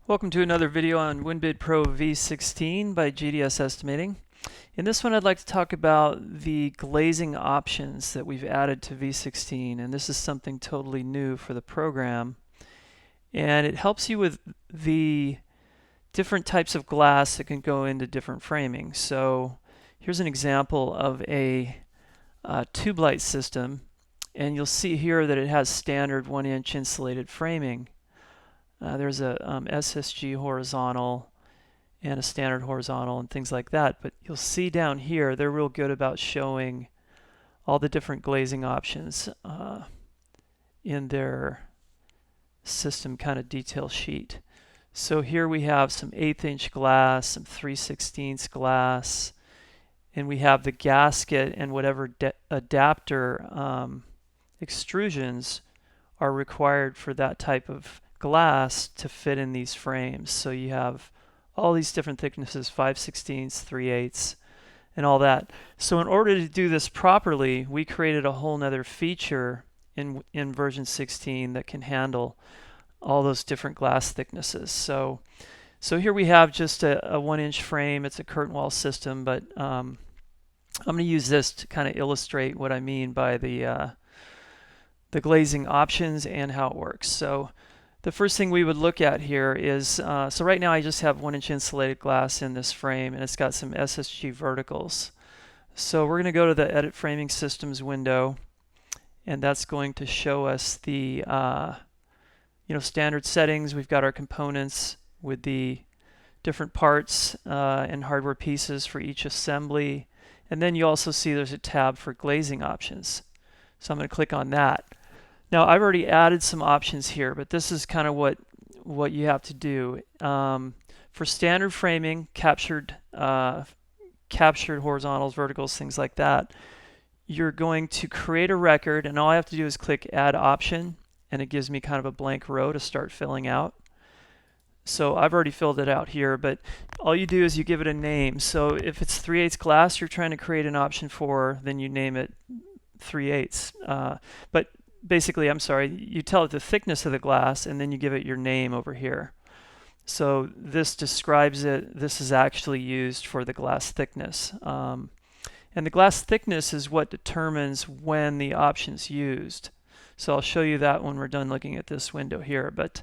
Welcome to another video on WinBidPro v16 by GDS Estimating. In this one I'd like to talk about the glazing options that we've added to v16, and this is something totally new for the program, and it helps you with the different types of glass that can go into different framing. So here's an example of a tube light system, and you'll see here that it has standard 1-inch insulated framing. There's a SSG horizontal and a standard horizontal and things like that, but you'll see down here they're real good about showing all the different glazing options in their system kind of detail sheet. So here we have some 1/8-inch glass, some 3/16 glass, and we have the gasket and whatever adapter extrusions are required for that type of glass to fit in these frames. So you have all these different thicknesses, 5/16, 3/8, and all that. So in order to do this properly, we created a whole nother feature in version 16 that can handle all those different glass thicknesses. So here we have just a 1-inch frame. It's a curtain wall system, but I'm going to use this to kind of illustrate what I mean by the glazing options and how it works. So the first thing we would look at here is, so right now I just have 1-inch insulated glass in this frame, and it's got some SSG verticals. So we're going to go to the Edit Framing Systems window, and that's going to show us the standard settings. We've got our components with the different parts and hardware pieces for each assembly, and then you also see there's a tab for glazing options. So I'm going to click on that. Now I've already added some options here, but this is kind of what you have to do. For standard framing, captured horizontals, verticals, things like that, you're going to create a record, and all I have to do is click Add Option, and it gives me kind of a blank row to start filling out. So I've already filled it out here, but all you do is you give it a name. So if it's 3/8 glass you're trying to create an option for, then you name it 3/8. But basically, I'm sorry, you tell it the thickness of the glass and then you give it your name over here. So this describes it. This is actually used for the glass thickness. And the glass thickness is what determines when the option's used. So I'll show you that when we're done looking at this window here. But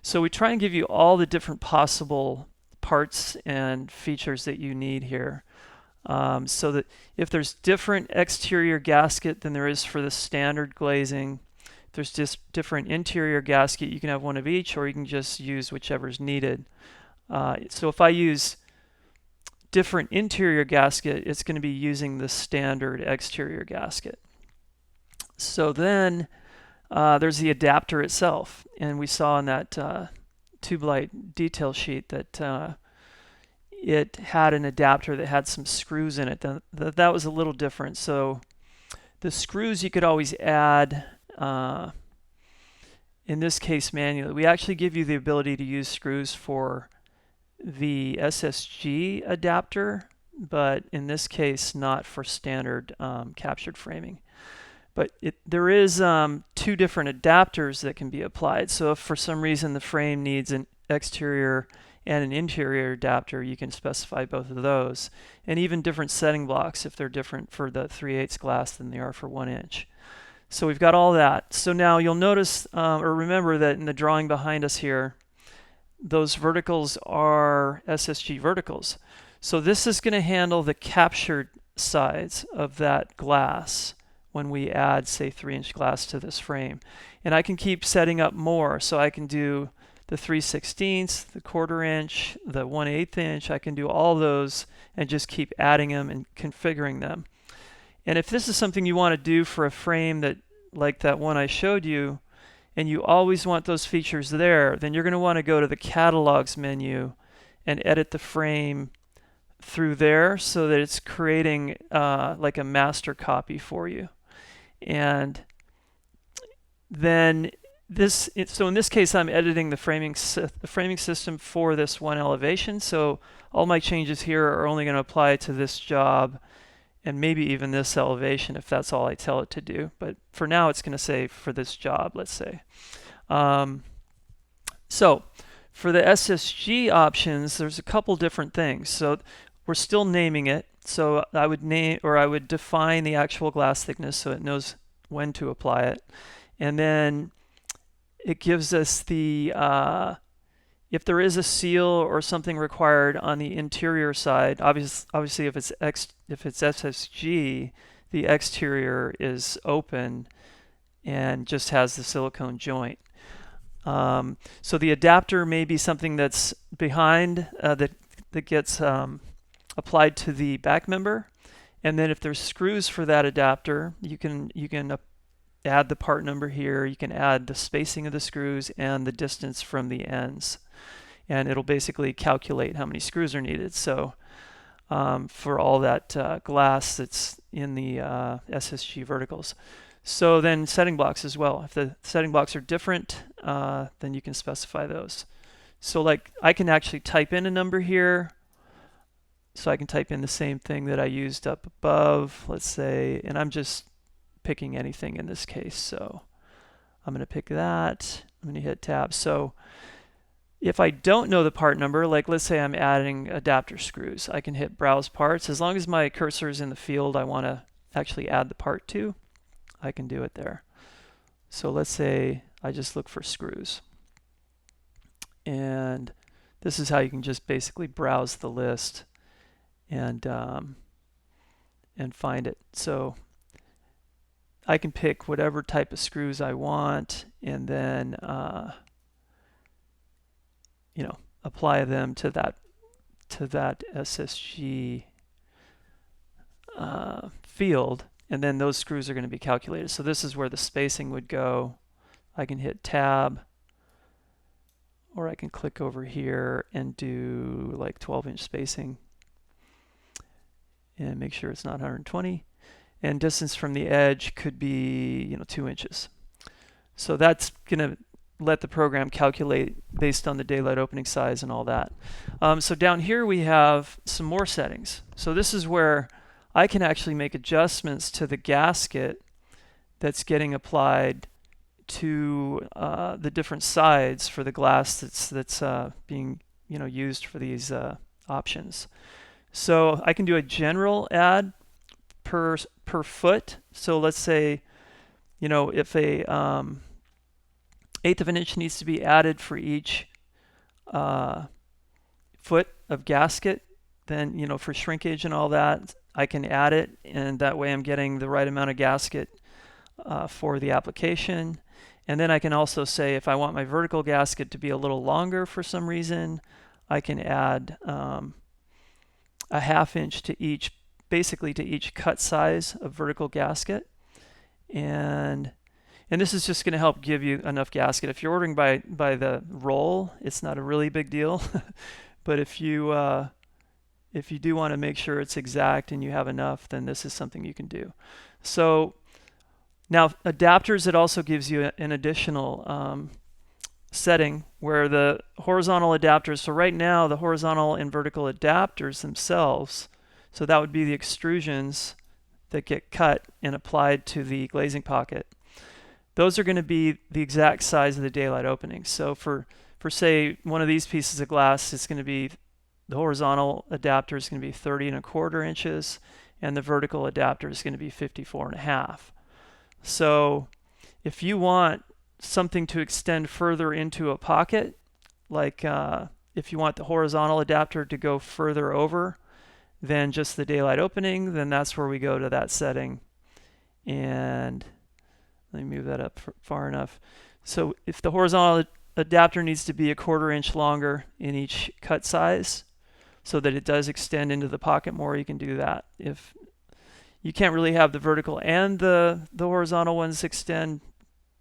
so we try and give you all the different possible parts and features that you need here. So that if there's different exterior gasket than there is for the standard glazing, if there's just different interior gasket, you can have one of each, or you can just use whichever's needed. So if I use different interior gasket, it's going to be using the standard exterior gasket. So then there's the adapter itself, and we saw in that tube light detail sheet that it had an adapter that had some screws in it. That was a little different. So the screws you could always add, in this case manually. We actually give you the ability to use screws for the SSG adapter, but in this case not for standard captured framing. But there is 2 different adapters that can be applied. So if for some reason the frame needs an exterior and an interior adapter, you can specify both of those. And even different setting blocks if they're different for the 3/8 glass than they are for 1-inch. So we've got all that. So now you'll notice or remember that in the drawing behind us here, those verticals are SSG verticals. So this is going to handle the captured sides of that glass when we add, say, 3-inch glass to this frame. And I can keep setting up more. So I can do the 3/16, the 1/4 inch, the 1/8 inch. I can do all those and just keep adding them and configuring them. And if this is something you want to do for a frame that, like that one I showed you, and you always want those features there, then you're going to want to go to the Catalogs menu and edit the frame through there so that it's creating like a master copy for you. And then so in this case I'm editing the framing system for this one elevation. So all my changes here are only going to apply to this job and maybe even this elevation if that's all I tell it to do. But for now it's going to say for this job, let's say. So For the SSG options, there's a couple different things. So we're still naming it. So I would name, or I would define the actual glass thickness so it knows when to apply it. And then it gives us the, if there is a seal or something required on the interior side, obviously if it's SSG, the exterior is open and just has the silicone joint. So the adapter may be something that's behind that gets applied to the back member, and then if there's screws for that adapter, you can add the part number here. You can add the spacing of the screws and the distance from the ends, and it'll basically calculate how many screws are needed. So for all that glass that's in the SSG verticals. So then setting blocks as well. If the setting blocks are different, then you can specify those. So like I can actually type in a number here. So I can type in the same thing that I used up above, let's say, and I'm just picking anything in this case. So I'm going to pick that. I'm going to hit tab. So if I don't know the part number, like let's say I'm adding adapter screws, I can hit browse parts. As long as my cursor is in the field I want to actually add the part to, I can do it there. So let's say I just look for screws. And this is how you can just basically browse the list and find it. So I can pick whatever type of screws I want and then you know, apply them to that SSG field, and then those screws are going to be calculated. So this is where the spacing would go. I can hit tab, or I can click over here and do like 12-inch spacing and make sure it's not 120. And distance from the edge could be, you know, 2 inches. So that's going to let the program calculate based on the daylight opening size and all that. So down here we have some more settings. So this is where I can actually make adjustments to the gasket that's getting applied to the different sides for the glass that's being, you know, used for these options. So I can do a general add per foot. So let's say, you know, if a 1/8 of an inch needs to be added for each foot of gasket, then, you know, for shrinkage and all that, I can add it, and that way I'm getting the right amount of gasket for the application. And then I can also say if I want my vertical gasket to be a little longer for some reason, I can add a 1/2 inch to each, basically to each cut size of vertical gasket. And this is just going to help give you enough gasket. If you're ordering by the roll, it's not a really big deal. But if you do want to make sure it's exact and you have enough, then this is something you can do. So now adapters, it also gives you an additional setting where the horizontal adapters, so right now the horizontal and vertical adapters themselves, so that would be the extrusions that get cut and applied to the glazing pocket. Those are going to be the exact size of the daylight opening. So for say one of these pieces of glass, it's going to be, the horizontal adapter is going to be 30¼ inches and the vertical adapter is going to be 54½. So if you want something to extend further into a pocket, like if you want the horizontal adapter to go further over than just the daylight opening, then that's where we go to that setting. And let me move that up far enough. So if the horizontal adapter needs to be 1/4 inch longer in each cut size so that it does extend into the pocket more, you can do that. If you can't really have the vertical and the horizontal ones extend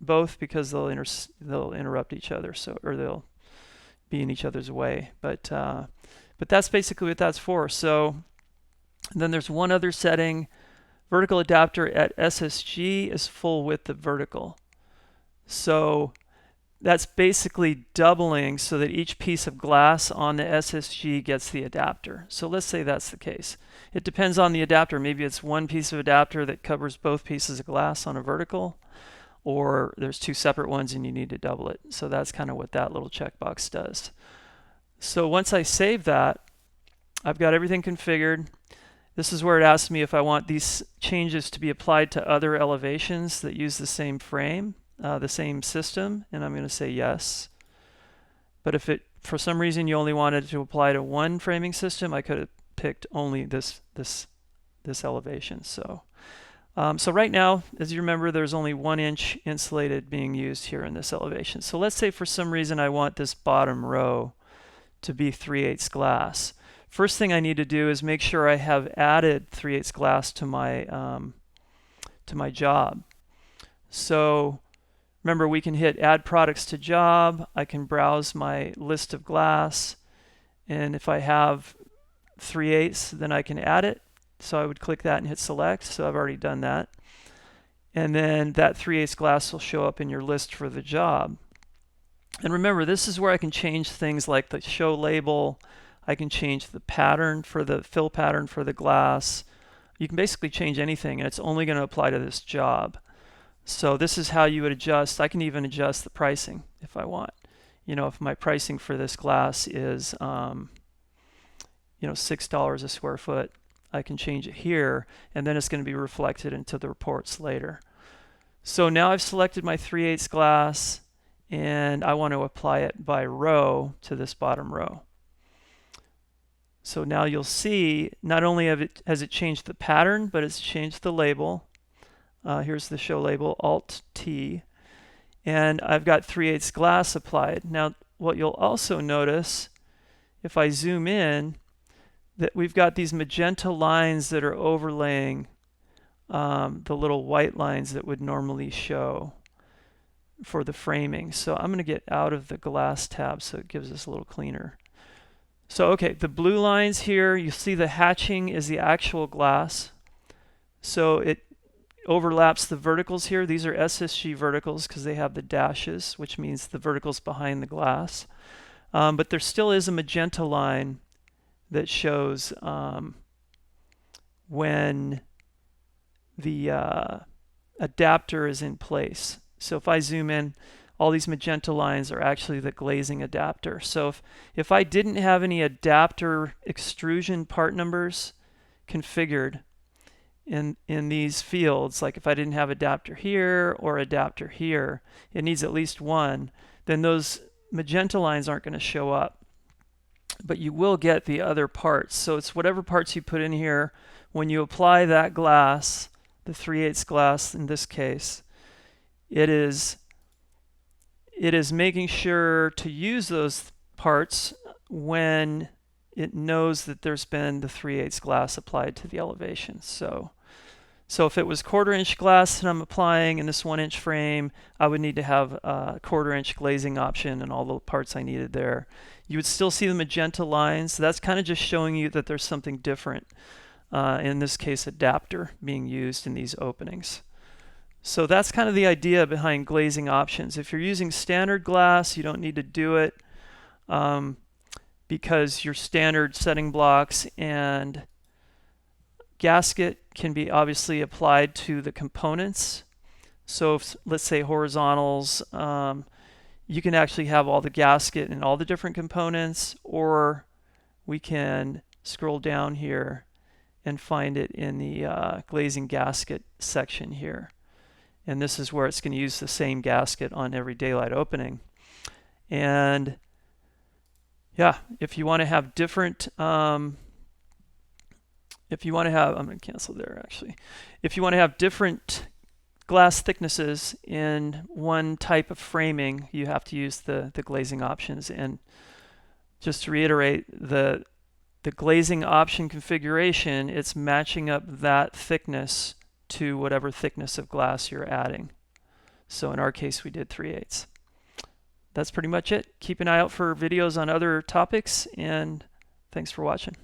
both because they'll interrupt each other, so, or they'll be in each other's way. But that's basically what that's for. So then there's one other setting. Vertical adapter at SSG is full width of vertical. So that's basically doubling so that each piece of glass on the SSG gets the adapter. So let's say that's the case. It depends on the adapter. Maybe it's one piece of adapter that covers both pieces of glass on a vertical, or there's two separate ones and you need to double it. So that's kind of what that little checkbox does. So once I save that, I've got everything configured. This is where it asks me if I want these changes to be applied to other elevations that use the same frame, the same system, and I'm going to say yes. But if it, for some reason, you only wanted to apply to one framing system, I could have picked only this elevation. So right now, as you remember, there's only 1 inch insulated being used here in this elevation. So let's say for some reason I want this bottom row to be 3/8 glass. First thing I need to do is make sure I have added 3/8 glass to my job. So remember, we can hit add products to job. I can browse my list of glass, and if I have 3/8, then I can add it. So I would click that and hit select. So I've already done that. And then that 3/8 glass will show up in your list for the job. And remember, this is where I can change things like the show label. I can change the pattern for the fill pattern for the glass. You can basically change anything, and it's only going to apply to this job. So this is how you would adjust. I can even adjust the pricing if I want. You know, if my pricing for this glass is $6 a square foot, I can change it here, and then it's going to be reflected into the reports later. So now I've selected my 3/8 glass, and I want to apply it by row to this bottom row. So now you'll see not only has it changed the pattern, but it's changed the label. Here's the show label, Alt-T. And I've got 3/8 glass applied. Now what you'll also notice, if I zoom in, that we've got these magenta lines that are overlaying the little white lines that would normally show for the framing. So I'm going to get out of the glass tab so it gives us a little cleaner. So okay, the blue lines here, you see the hatching is the actual glass. So it overlaps the verticals here. These are SSG verticals because they have the dashes, which means the verticals behind the glass. But there still is a magenta line that shows when the adapter is in place. So if I zoom in, all these magenta lines are actually the glazing adapter. So if I didn't have any adapter extrusion part numbers configured in these fields, like if I didn't have adapter here or adapter here, it needs at least one, then those magenta lines aren't going to show up. But you will get the other parts. So it's whatever parts you put in here. When you apply that glass, the 3/8 glass in this case, it is making sure to use those parts when it knows that there's been the 3/8 glass applied to the elevation. So if it was 1/4 inch glass that I'm applying in this 1 inch frame, I would need to have a 1/4 inch glazing option and all the parts I needed there. You would still see the magenta lines. So that's kind of just showing you that there's something different, in this case adapter, being used in these openings. So that's kind of the idea behind glazing options. If you're using standard glass, you don't need to do it because your standard setting blocks and gasket can be obviously applied to the components. So if, let's say horizontals, you can actually have all the gasket and all the different components, or we can scroll down here and find it in the glazing gasket section here. And this is where it's going to use the same gasket on every daylight opening. And yeah, if you want to have different, I'm going to cancel there actually. If you want to have different glass thicknesses in one type of framing, you have to use the glazing options. And just to reiterate, the glazing option configuration, it's matching up that thickness to whatever thickness of glass you're adding. So in our case, we did 3/8. That's pretty much it. Keep an eye out for videos on other topics, and thanks for watching.